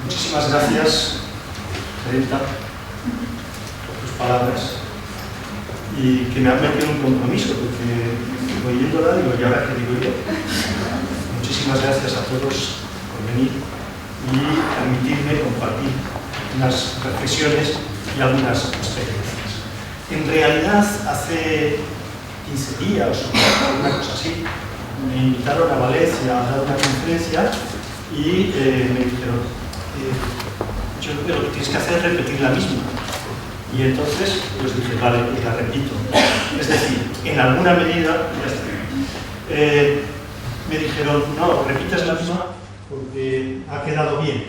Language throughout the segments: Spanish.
Muchísimas gracias, Gerenta, por tus palabras y que me han metido un compromiso, porque oyéndola digo, ¿y ahora qué digo yo? Muchísimas gracias a todos por venir y permitirme compartir unas reflexiones y algunas experiencias. En realidad, hace 15 días o una cosa así, me invitaron a Valencia a dar una conferencia y me dijeron, yo creo que lo que tienes que hacer es repetir la misma. Y entonces, pues dije, vale, pues la repito. Es decir, en alguna medida, ya está. Me dijeron, no, repites la misma porque ha quedado bien.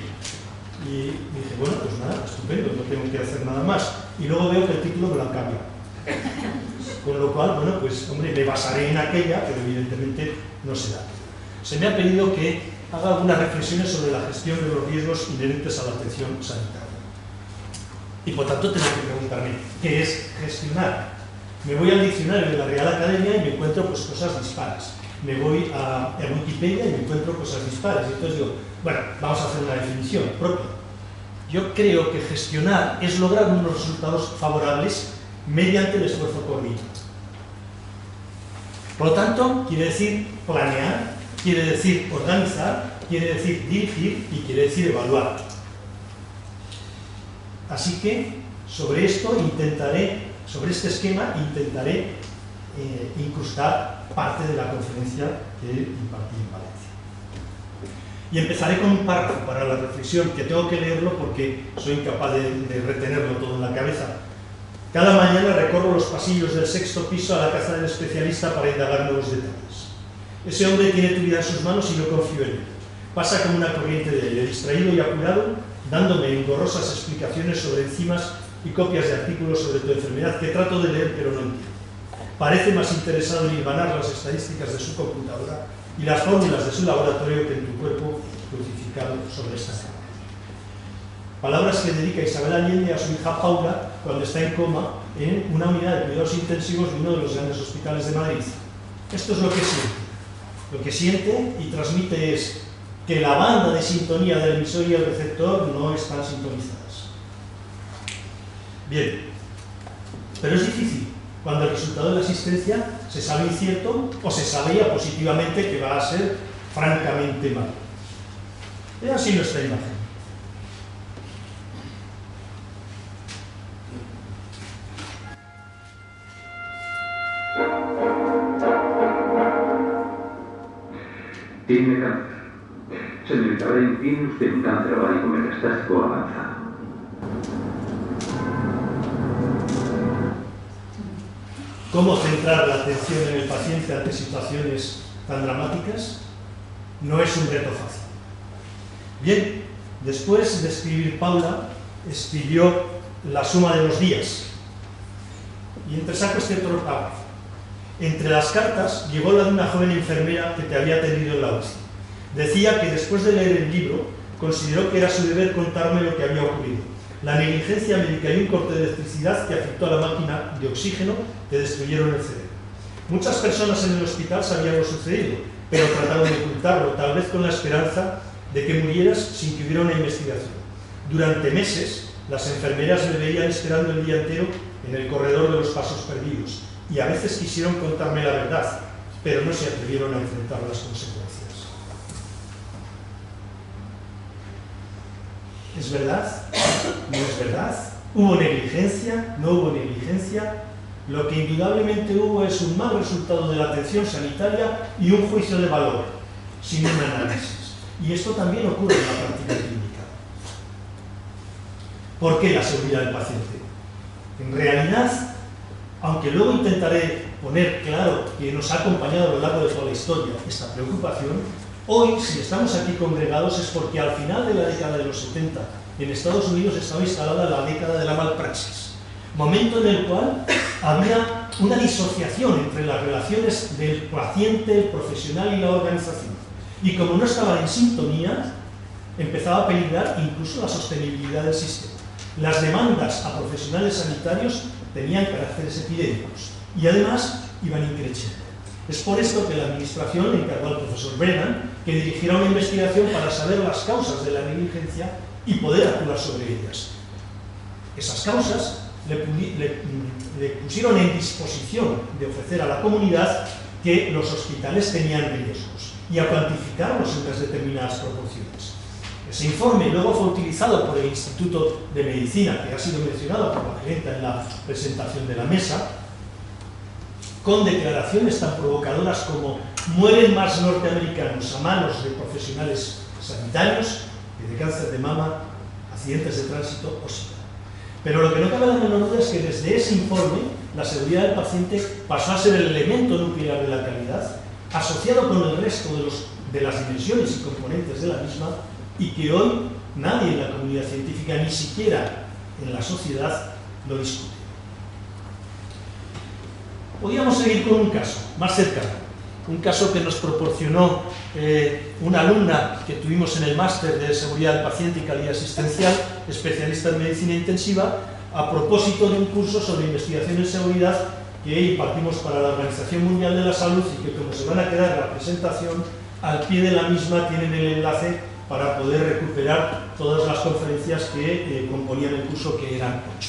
Y dije, bueno, pues nada, estupendo, no tengo que hacer nada más. Y luego veo que el título me lo han cambiado. Con lo cual, bueno, pues, hombre, me basaré en aquella, pero evidentemente no se da. Se me ha pedido que haga algunas reflexiones sobre la gestión de los riesgos inherentes a la atención sanitaria. Y por tanto tengo que preguntarme, ¿qué es gestionar? Me voy al diccionario de la Real Academia y me encuentro pues, cosas dispares. Me voy a Wikipedia y me encuentro cosas dispares. Y entonces digo, bueno, vamos a hacer una definición propia. Yo creo que gestionar es lograr unos resultados favorables mediante el esfuerzo coordinado. Por lo tanto, quiere decir planear, quiere decir organizar, quiere decir dirigir y quiere decir evaluar. Así que sobre esto intentaré, sobre este esquema intentaré incrustar parte de la conferencia que impartí en Valencia. Y empezaré con un párrafo para la reflexión, que tengo que leerlo porque soy incapaz de retenerlo todo en la cabeza. Cada mañana recorro los pasillos del 6º piso a la casa del especialista para indagar nuevos detalles. Ese hombre tiene tu vida en sus manos y yo confío en él. Pasa como una corriente de aire, distraído y apurado, dándome engorrosas explicaciones sobre enzimas y copias de artículos sobre tu enfermedad que trato de leer pero no entiendo. Parece más interesado en hilvanar las estadísticas de su computadora y las fórmulas de su laboratorio que en tu cuerpo crucificado sobre esta cama. Palabras que dedica Isabel Allende a su hija Paula cuando está en coma en una unidad de cuidados intensivos de uno de los grandes hospitales de Madrid. Esto es lo que siente. Lo que siente y transmite es que la banda de sintonía del emisor y el receptor no están sintonizadas. Bien, pero es difícil cuando el resultado de la asistencia se sabe incierto o se sabía positivamente que va a ser francamente malo. Vean así nuestra imagen. Tiene cáncer. Señorita Brain, tiene usted un cáncer ovárico metastásico avanzado. ¿Cómo centrar la atención en el paciente ante situaciones tan dramáticas? No es un reto fácil. Bien, después de escribir Paula, escribió La suma de los días. Y entresaco este otro párrafo. Entre las cartas llegó la de una joven enfermera que te había atendido en la UCI. Decía que después de leer el libro, consideró que era su deber contarme lo que había ocurrido. La negligencia médica y un corte de electricidad que afectó a la máquina de oxígeno que destruyeron el cerebro. Muchas personas en el hospital sabían lo sucedido, pero trataron de ocultarlo, tal vez con la esperanza de que murieras sin que hubiera una investigación. Durante meses, las enfermeras me veían esperando el día entero en el corredor de los pasos perdidos, y a veces quisieron contarme la verdad, pero no se atrevieron a enfrentar las consecuencias. ¿Es verdad? ¿No es verdad? ¿Hubo negligencia? ¿No hubo negligencia? Lo que indudablemente hubo es un mal resultado de la atención sanitaria y un juicio de valor, sin un análisis. Y esto también ocurre en la práctica clínica. ¿Por qué la seguridad del paciente? En realidad, aunque luego intentaré poner claro que nos ha acompañado a lo largo de toda la historia esta preocupación, hoy, si estamos aquí congregados, es porque al final de la década de los 70 en Estados Unidos estaba instalada la década de la malpraxis, momento en el cual había una disociación entre las relaciones del paciente, el profesional y la organización. Y como no estaban en sintonía, empezaba a peligrar incluso la sostenibilidad del sistema. Las demandas a profesionales sanitarios tenían caracteres epidémicos y además iban increciendo. Es por esto que la administración encargó al profesor Brennan que dirigiera una investigación para saber las causas de la negligencia y poder actuar sobre ellas. Esas causas le pusieron en disposición de ofrecer a la comunidad que los hospitales tenían riesgos y a cuantificarlos en unas determinadas proporciones. Ese informe luego fue utilizado por el Instituto de Medicina, que ha sido mencionado por la gerenta en la presentación de la mesa, con declaraciones tan provocadoras como mueren más norteamericanos a manos de profesionales sanitarios que de cáncer de mama, accidentes de tránsito o SIDA. Pero lo que no cabe la menor duda es que desde ese informe la seguridad del paciente pasó a ser el elemento nuclear de la calidad, asociado con el resto de las dimensiones y componentes de la misma, y que hoy nadie en la comunidad científica, ni siquiera en la sociedad, lo discute. Podríamos seguir con un caso más cercano, un caso que nos proporcionó una alumna que tuvimos en el máster de seguridad del paciente y calidad asistencial, especialista en medicina intensiva, a propósito de un curso sobre investigación en seguridad que impartimos para la Organización Mundial de la Salud y que, como se van a quedar en la presentación, al pie de la misma tienen el enlace para poder recuperar todas las conferencias que componían el curso, que eran 8.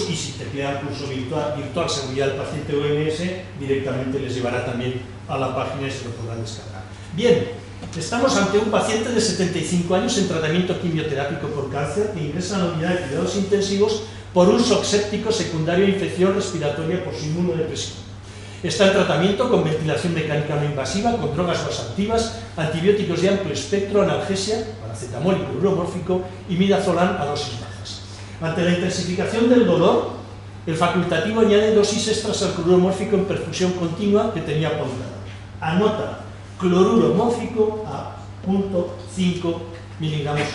Y si te queda el curso virtual Seguridad del Paciente OMS, directamente les llevará también a la página y se lo podrán descargar. Bien, estamos ante un paciente de 75 años en tratamiento quimioterápico por cáncer que ingresa a la unidad de cuidados intensivos por un shock séptico secundario a infección respiratoria por su inmunodepresión. Está en tratamiento con ventilación mecánica no invasiva, con drogas vasoactivas, antibióticos de amplio espectro, analgesia, paracetamol y cloruro mórfico y midazolam a dosis bajas. Ante la intensificación del dolor, el facultativo añade dosis extras al cloruro mórfico en perfusión continua que tenía pautada. Anota cloruro mórfico a 0.5 miligramos,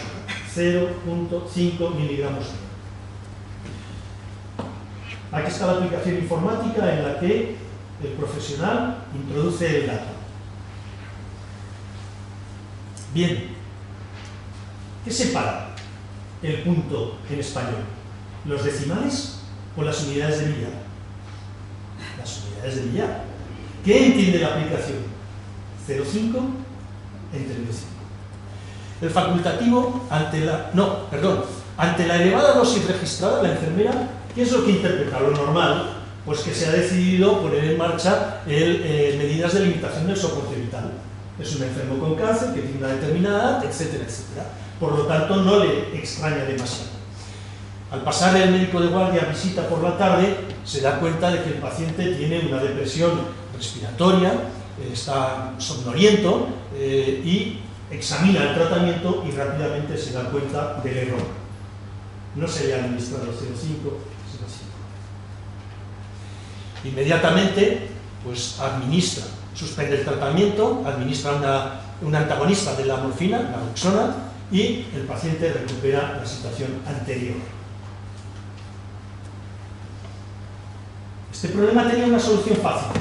0.5 miligramos. Aquí está la aplicación informática en la que el profesional introduce el dato. Bien, ¿qué separa el punto en español? ¿Los decimales o las unidades de millar? Las unidades de millar. ¿Qué entiende la aplicación? 0,5 entre 0,5. El facultativo, ante la elevada dosis registrada, la enfermera, ¿qué es lo que interpreta? Lo normal, pues que se ha decidido poner en marcha medidas de limitación del soporte vital. Es un enfermo con cáncer que tiene una determinada edad, etcétera, etcétera. Por lo tanto, no le extraña demasiado. Al pasar el médico de guardia a visita por la tarde, se da cuenta de que el paciente tiene una depresión respiratoria, está somnoliento y examina el tratamiento y rápidamente se da cuenta del error. No se le ha administrado 0,5, sino 5. Inmediatamente, pues suspende el tratamiento, administra un antagonista de la morfina, la Naloxona, y el paciente recupera la situación anterior. Este problema tenía una solución fácil.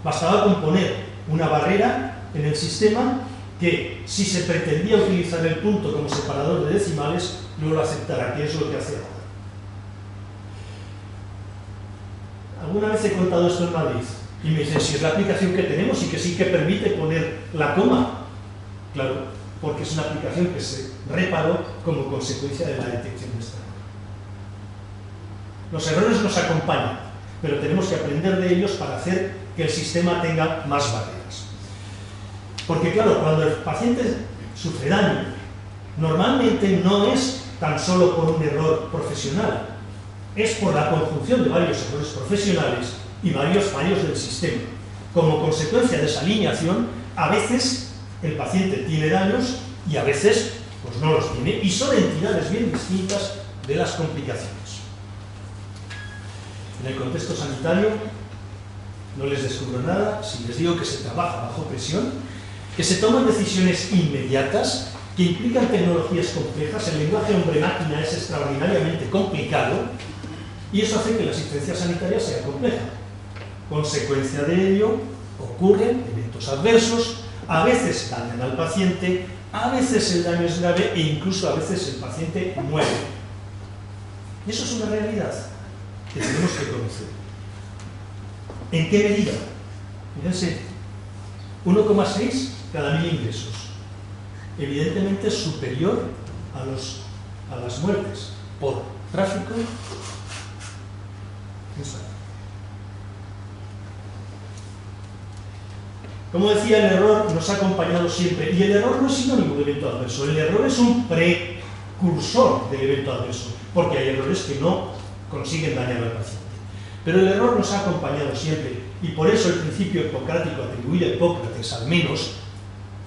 Bastaba con poner una barrera en el sistema que, si se pretendía utilizar el punto como separador de decimales, no lo aceptará, que es lo que hace ahora. Alguna vez he contado esto en Madrid y me dicen si es la aplicación que tenemos y que sí que permite poner la coma. Claro, porque es una aplicación que se reparó como consecuencia de la detección de este error. Los errores nos acompañan, pero tenemos que aprender de ellos para hacer que el sistema tenga más barreras. Porque claro, cuando el paciente sufre daño, normalmente no es tan solo por un error profesional, es por la conjunción de varios errores profesionales y varios fallos del sistema. Como consecuencia de esa alineación, a veces el paciente tiene daños y a veces pues no los tiene, y son entidades bien distintas de las complicaciones. En el contexto sanitario no les descubro nada si les digo que se trabaja bajo presión, que se toman decisiones inmediatas, que implican tecnologías complejas. El lenguaje hombre-máquina es extraordinariamente complicado y eso hace que la asistencia sanitaria sea compleja. Consecuencia de ello, ocurren eventos adversos, a veces dañan al paciente, a veces el daño es grave e incluso a veces el paciente muere. Y eso es una realidad que tenemos que conocer. ¿En qué medida? Fíjense, 1,6 cada 1000 ingresos. Evidentemente superior a las muertes por tráfico. Como decía, el error nos ha acompañado siempre, y el error no es sinónimo de evento adverso, el error es un precursor del evento adverso, porque hay errores que no consiguen dañar al paciente. Pero el error nos ha acompañado siempre, y por eso el principio hipocrático atribuido a Hipócrates, al menos,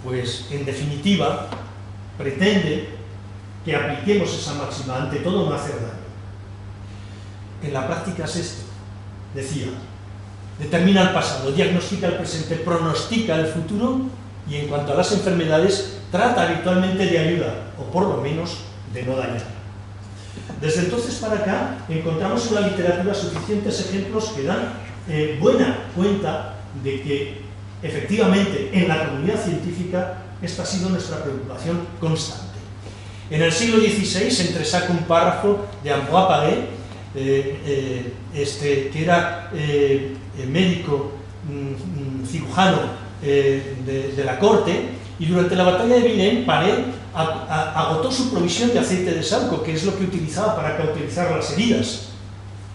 pues en definitiva, pretende que apliquemos esa máxima, ante todo no hacer daño. En la práctica es esto, decía, determina el pasado, diagnostica el presente, pronostica el futuro y en cuanto a las enfermedades trata habitualmente de ayudar, o por lo menos de no dañar. Desde entonces para acá encontramos en la literatura suficientes ejemplos que dan buena cuenta de que efectivamente en la comunidad científica esta ha sido nuestra preocupación constante. En el siglo XVI entresaca un párrafo de Ambroise Paré, que era médico cirujano de la corte, y durante la batalla de Vilaine, Paré agotó su provisión de aceite de saúco, que es lo que utilizaba para cauterizar las heridas.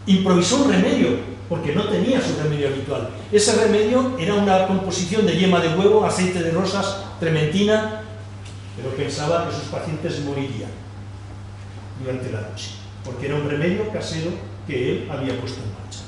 Improvisó un remedio, porque no tenía su remedio habitual. Ese remedio era una composición de yema de huevo, aceite de rosas, trementina, pero pensaba que sus pacientes morirían durante la noche, porque era un remedio casero que él había puesto en marcha.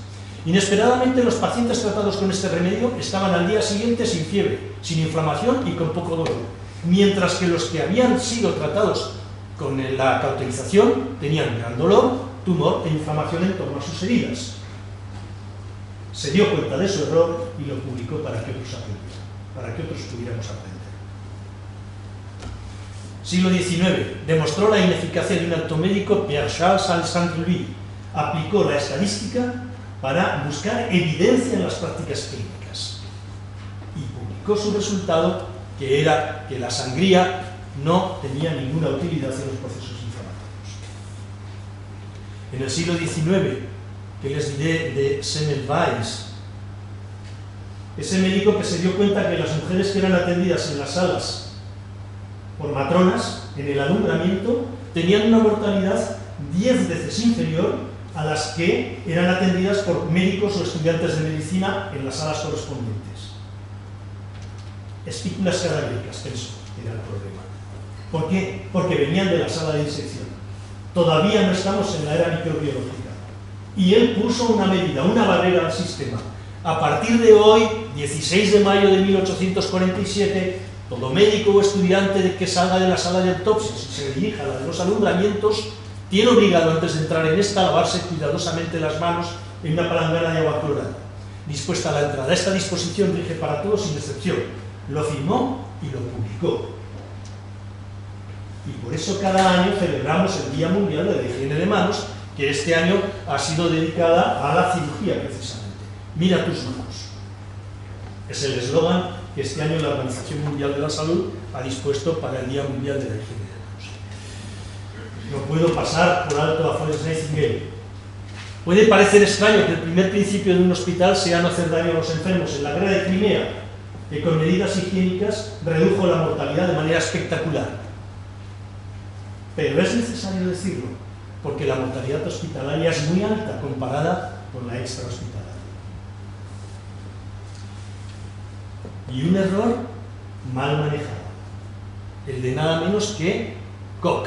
Inesperadamente, los pacientes tratados con este remedio estaban al día siguiente sin fiebre, sin inflamación y con poco dolor, mientras que los que habían sido tratados con la cauterización tenían gran dolor, tumor e inflamación en torno a sus heridas. Se dio cuenta de su error y lo publicó para que otros aprendieran, para que otros pudiéramos aprender. Siglo XIX. Demostró la ineficacia de un acto médico Pierre-Charles Alexandre-Louis. Aplicó la estadística para buscar evidencia en las prácticas clínicas y publicó su resultado, que era que la sangría no tenía ninguna utilidad en los procesos inflamatorios. En el siglo XIX, que les diré de Semmelweis, ese médico que se dio cuenta que las mujeres que eran atendidas en las salas por matronas, en el alumbramiento, tenían una mortalidad 10 veces inferior a las que eran atendidas por médicos o estudiantes de medicina en las salas correspondientes. Espículas cadavéricas, pensó, era el problema. ¿Por qué? Porque venían de la sala de disección. Todavía no estamos en la era microbiológica. Y él puso una medida, una barrera al sistema. A partir de hoy, 16 de mayo de 1847, todo médico o estudiante que salga de la sala de autopsias y se dirija a la de los alumbramientos, tiene obligado antes de entrar en esta a lavarse cuidadosamente las manos en una palangana de agua clorada. Dispuesta a la entrada. Esta disposición rige para todos sin excepción. Lo firmó y lo publicó. Y por eso cada año celebramos el Día Mundial de la Higiene de Manos, que este año ha sido dedicada a la cirugía precisamente. Mira tus manos. Es el eslogan que este año la Organización Mundial de la Salud ha dispuesto para el Día Mundial de la Higiene de Manos. No puedo pasar por alto a Florence Nightingale. Puede parecer extraño que el primer principio de un hospital sea no hacer daño a los enfermos. En la guerra de Crimea, que con medidas higiénicas redujo la mortalidad de manera espectacular. Pero es necesario decirlo, porque la mortalidad hospitalaria es muy alta comparada con la extrahospitalaria. Y un error mal manejado, el de nada menos que Koch.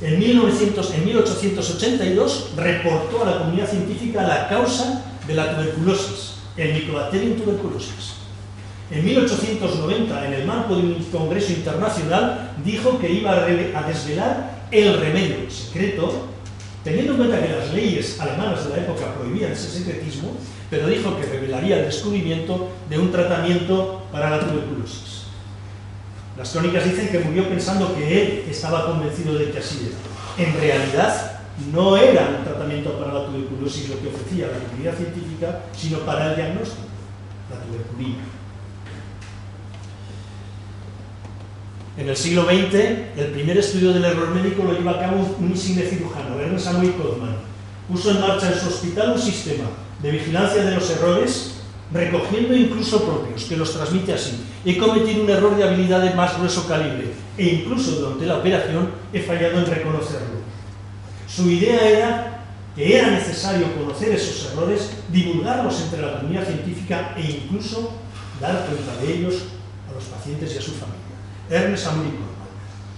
En 1882 reportó a la comunidad científica la causa de la tuberculosis, el Mycobacterium tuberculosis. En 1890, en el marco de un congreso internacional, dijo que iba a desvelar el remedio secreto, teniendo en cuenta que las leyes alemanas de la época prohibían ese secretismo, pero dijo que revelaría el descubrimiento de un tratamiento para la tuberculosis. Las crónicas dicen que murió pensando que él estaba convencido de que así era. En realidad, no era un tratamiento para la tuberculosis lo que ofrecía la comunidad científica, sino para el diagnóstico, la tuberculina. En el siglo XX, el primer estudio del error médico lo lleva a cabo un insigne cirujano, Ernest Samuel Codman. Puso en marcha en su hospital un sistema de vigilancia de los errores recogiendo incluso propios, que los transmite así. He cometido un error de habilidad de más grueso calibre e incluso durante la operación he fallado en reconocerlo. Su idea era que era necesario conocer esos errores, divulgarlos entre la comunidad científica e incluso dar cuenta de ellos a los pacientes y a su familia. Ernest Amory Coleman.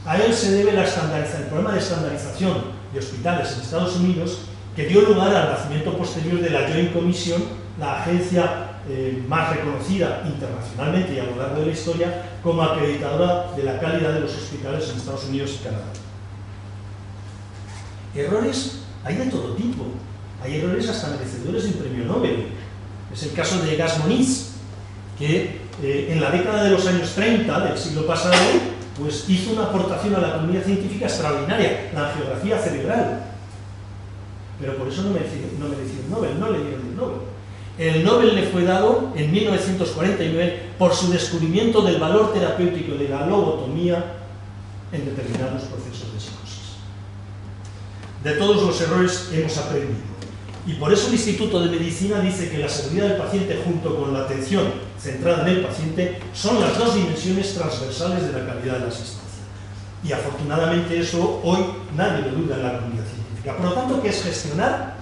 A él se debe el programa de estandarización de hospitales en Estados Unidos, que dio lugar al nacimiento posterior de la Joint Commission, la agencia más reconocida internacionalmente y a lo largo de la historia como acreditadora de la calidad de los hospitales en Estados Unidos y Canadá. Errores hay de todo tipo. Hay errores hasta merecedores de un premio Nobel. Es el caso de Gas Moniz, que en la década de los años 30 del siglo pasado pues hizo una aportación a la comunidad científica extraordinaria, la angiografía cerebral. Pero por eso no mereció el Nobel, no le dieron el Nobel. El Nobel le fue dado en 1949 por su descubrimiento del valor terapéutico de la lobotomía en determinados procesos de psicosis. De todos los errores hemos aprendido. Y por eso el Instituto de Medicina dice que la seguridad del paciente junto con la atención centrada en el paciente son las dos dimensiones transversales de la calidad de la asistencia. Y afortunadamente eso hoy nadie lo duda en la comunidad científica. Por lo tanto, ¿qué es gestionar?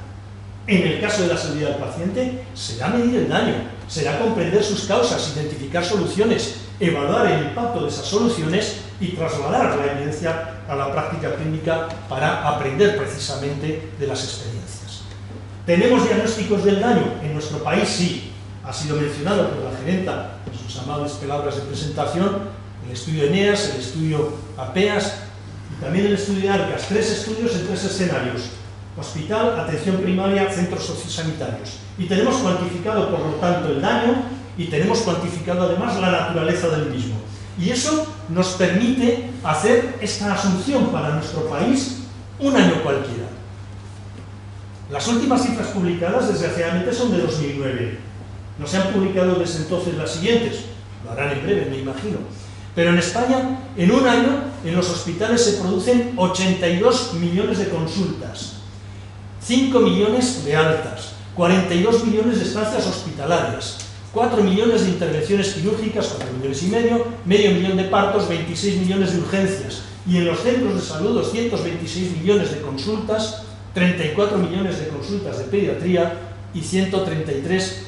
En el caso de la seguridad del paciente, será medir el daño, será comprender sus causas, identificar soluciones, evaluar el impacto de esas soluciones y trasladar la evidencia a la práctica clínica para aprender precisamente de las experiencias. ¿Tenemos diagnósticos del daño? En nuestro país sí. Ha sido mencionado por la gerenta en sus amables palabras de presentación el estudio ENEAS, el estudio APEAS y también el estudio de ARCAS. 3 estudios en 3 escenarios: hospital, atención primaria, centros sociosanitarios. Y tenemos cuantificado, por lo tanto, el daño y tenemos cuantificado además la naturaleza del mismo. Y eso nos permite hacer esta asunción para nuestro país un año cualquiera. Las últimas cifras publicadas, desgraciadamente, son de 2009. No se han publicado desde entonces las siguientes, lo harán en breve, me imagino. Pero en España, en un año, en los hospitales se producen 82 millones de consultas, 5 millones de altas, 42 millones de estancias hospitalarias, 4 millones de intervenciones quirúrgicas, 4 millones y medio millón de partos, 26 millones de urgencias. Y en los centros de salud, 226 millones de consultas, 34 millones de consultas de pediatría y 133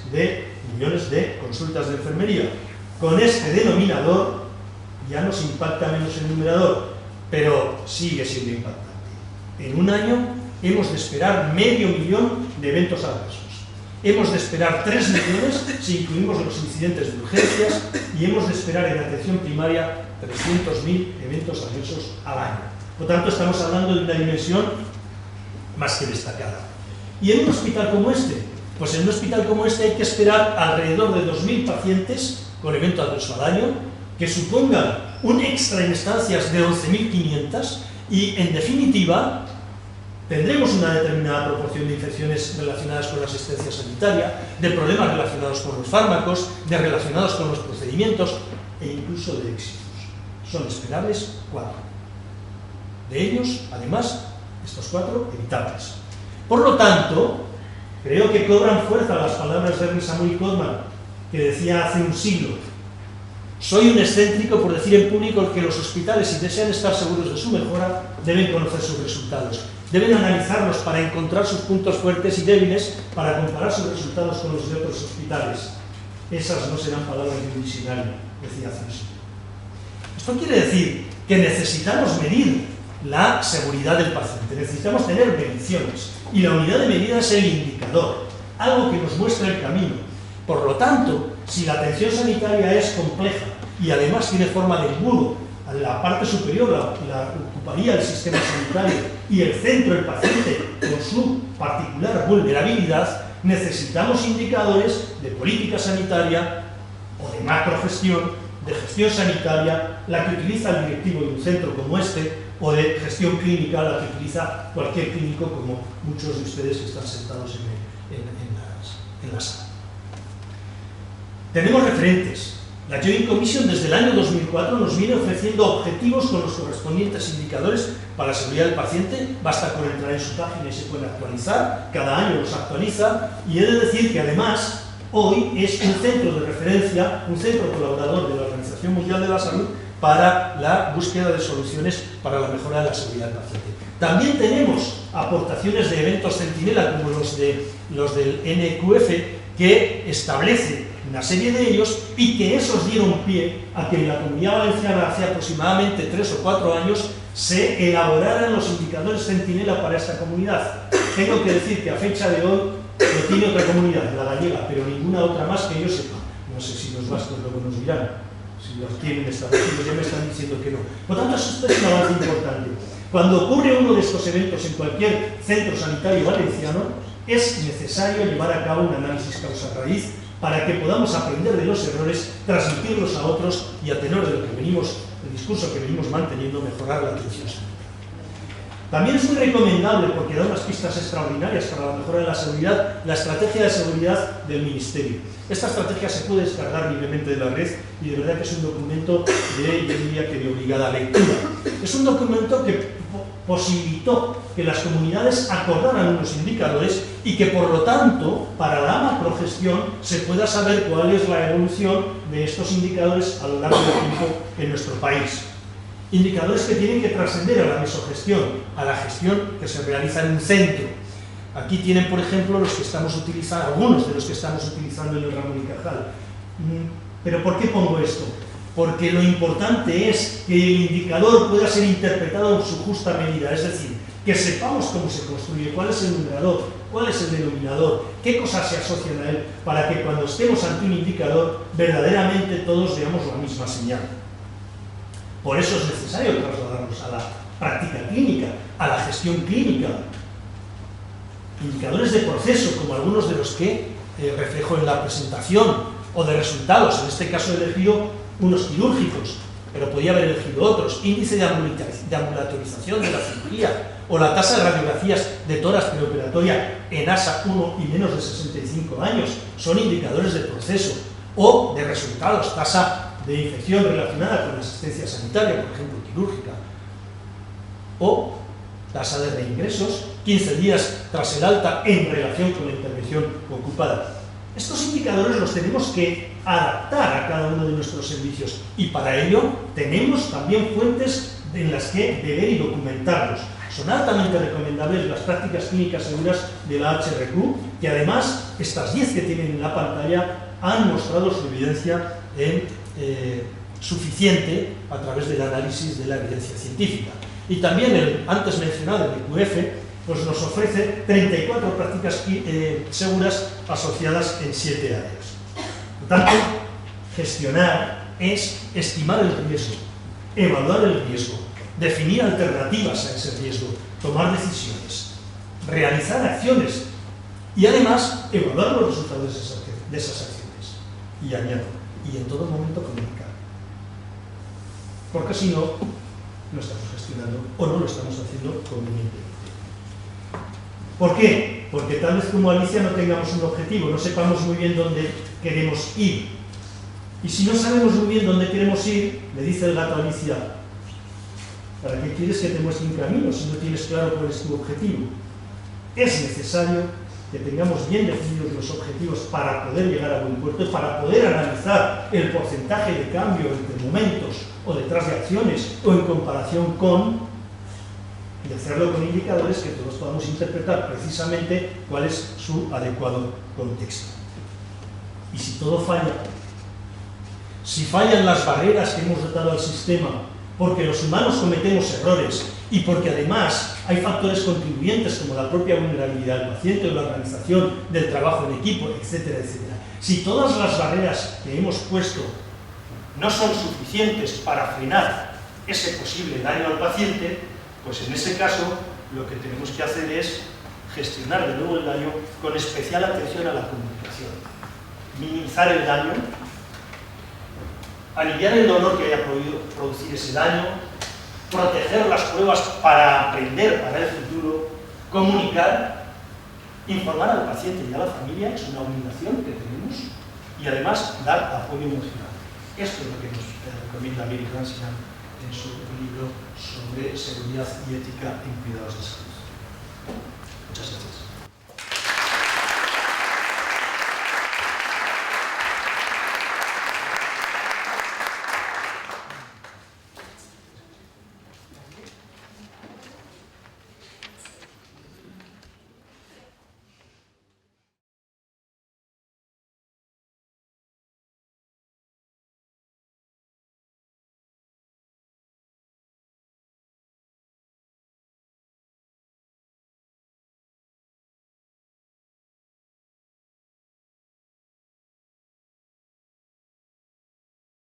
millones de consultas de enfermería. Con este denominador ya nos impacta menos el numerador, pero sigue siendo impactante. En un año hemos de esperar medio millón de eventos adversos. Hemos de esperar 3 millones si incluimos los incidentes de urgencias y hemos de esperar en atención primaria 300.000 eventos adversos al año. Por tanto, estamos hablando de una dimensión más que destacada. ¿Y en un hospital como este? Pues en un hospital como este hay que esperar alrededor de 2.000 pacientes con evento adverso al año, que supongan un extra en estancias de 11.500 y, en definitiva, tendremos una determinada proporción de infecciones relacionadas con la asistencia sanitaria, de problemas relacionados con los fármacos, de relacionados con los procedimientos e incluso de éxitos. Son esperables 4. De ellos, además, estos 4 evitables. Por lo tanto, creo que cobran fuerza las palabras de Ernest Amory Coleman, que decía hace un siglo: soy un excéntrico por decir en público que los hospitales, si desean estar seguros de su mejora, deben conocer sus resultados. Deben analizarlos para encontrar sus puntos fuertes y débiles, para comparar sus resultados con los de otros hospitales. Esas no serán palabras de un diccionario, decía hace un siglo. Esto quiere decir que necesitamos medir la seguridad del paciente, necesitamos tener mediciones, y la unidad de medida es el indicador, algo que nos muestra el camino. Por lo tanto, si la atención sanitaria es compleja y además tiene forma de embudo, la parte superior la ocuparía el sistema sanitario y el centro el paciente con su particular vulnerabilidad, necesitamos indicadores de política sanitaria o de macrogestión, de gestión sanitaria, la que utiliza el directivo de un centro como este, o de gestión clínica, la que utiliza cualquier clínico, como muchos de ustedes que están sentados en la sala. Tenemos referentes. La Joint Commission desde el año 2004 nos viene ofreciendo objetivos con los correspondientes indicadores para la seguridad del paciente. Basta con entrar en su página y se pueden actualizar. Cada año los actualiza. Y he de decir que además hoy es un centro de referencia, un centro colaborador de la Organización Mundial de la Salud para la búsqueda de soluciones para la mejora de la seguridad del paciente. También tenemos aportaciones de eventos centinela como los del NQF, que establece una serie de ellos y que esos dieron pie a que en la Comunidad Valenciana hace aproximadamente 3 o 4 años se elaboraran los indicadores centinela para esta comunidad. Tengo que decir que a fecha de hoy no tiene otra comunidad, la gallega, pero ninguna otra más que yo sepa. No sé si los vascos luego nos dirán, si los tienen establecidos, ya me están diciendo que no. Por tanto, esto es un avance importante. Cuando ocurre uno de estos eventos en cualquier centro sanitario valenciano, es necesario llevar a cabo un análisis causa-raíz para que podamos aprender de los errores, transmitirlos a otros y, a tenor de lo que venimos, el discurso que venimos manteniendo, mejorar la atención sanitaria. También es muy recomendable, porque da unas pistas extraordinarias para la mejora de la seguridad, la estrategia de seguridad del Ministerio. Esta estrategia se puede descargar libremente de la red y de verdad que es un documento yo diría que de obligada lectura. Es un documento que posibilitó que las comunidades acordaran unos indicadores y que, por lo tanto, para la macrogestión se pueda saber cuál es la evolución de estos indicadores a lo largo del tiempo en nuestro país. Indicadores que tienen que trascender a la mesogestión, a la gestión que se realiza en un centro. Aquí tienen, por ejemplo, los que estamos utilizando, algunos de los que estamos utilizando en el Ramón y Cajal. ¿Pero por qué pongo esto? Porque lo importante es que el indicador pueda ser interpretado en su justa medida, es decir, que sepamos cómo se construye, cuál es el numerador, cuál es el denominador, qué cosas se asocian a él, para que cuando estemos ante un indicador, verdaderamente todos veamos la misma señal. Por eso es necesario trasladarnos a la práctica clínica, a la gestión clínica. Indicadores de proceso, como algunos de los que reflejo en la presentación, o de resultados, en este caso he elegido unos quirúrgicos, pero podía haber elegido otros, índice de ambulatorización de la cirugía, o la tasa de radiografías de tórax preoperatoria en ASA 1 y menos de 65 años, son indicadores de proceso, o de resultados, tasa de infección relacionada con la asistencia sanitaria, por ejemplo, quirúrgica, o tasa de reingresos, 15 días tras el alta en relación con la intervención ocupada. Estos indicadores los tenemos que adaptar a cada uno de nuestros servicios y para ello tenemos también fuentes en las que deber y documentarlos. Son altamente recomendables las prácticas clínicas seguras de la HRQ, que además estas 10 que tienen en la pantalla han mostrado su evidencia suficiente a través del análisis de la evidencia científica. Y también el antes mencionado, el EQF, pues nos ofrece 34 prácticas seguras asociadas en 7 áreas. Por tanto, gestionar es estimar el riesgo, evaluar el riesgo, definir alternativas a ese riesgo, tomar decisiones, realizar acciones y además evaluar los resultados de esas acciones. Y añado, y en todo momento comunicar. Porque si no, no estamos gestionando o no lo estamos haciendo convenientemente. ¿Por qué? Porque tal vez como Alicia no tengamos un objetivo, no sepamos muy bien dónde queremos ir. Y si no sabemos muy bien dónde queremos ir, le dice el gato a Alicia, ¿para qué quieres que te muestre un camino si no tienes claro cuál es tu objetivo? Es necesario que tengamos bien definidos los objetivos para poder llegar a buen puerto, para poder analizar el porcentaje de cambio entre momentos o detrás de acciones o en comparación con, y hacerlo con indicadores que todos podamos interpretar precisamente cuál es su adecuado contexto. Y si todo falla, si fallan las barreras que hemos dotado al sistema, porque los humanos cometemos errores y porque además hay factores contribuyentes como la propia vulnerabilidad del paciente o la organización del trabajo en equipo, etcétera, etcétera. Si todas las barreras que hemos puesto no son suficientes para frenar ese posible daño al paciente, pues en ese caso lo que tenemos que hacer es gestionar de nuevo el daño con especial atención a la comunicación, minimizar el daño, aliviar el dolor que haya podido producir ese daño, proteger las pruebas para aprender para el futuro, comunicar, informar al paciente y a la familia, es una obligación que tenemos, y además dar apoyo emocional. Esto es lo que nos recomienda Mary Hansian en su libro sobre seguridad y ética en cuidados de salud. Muchas gracias.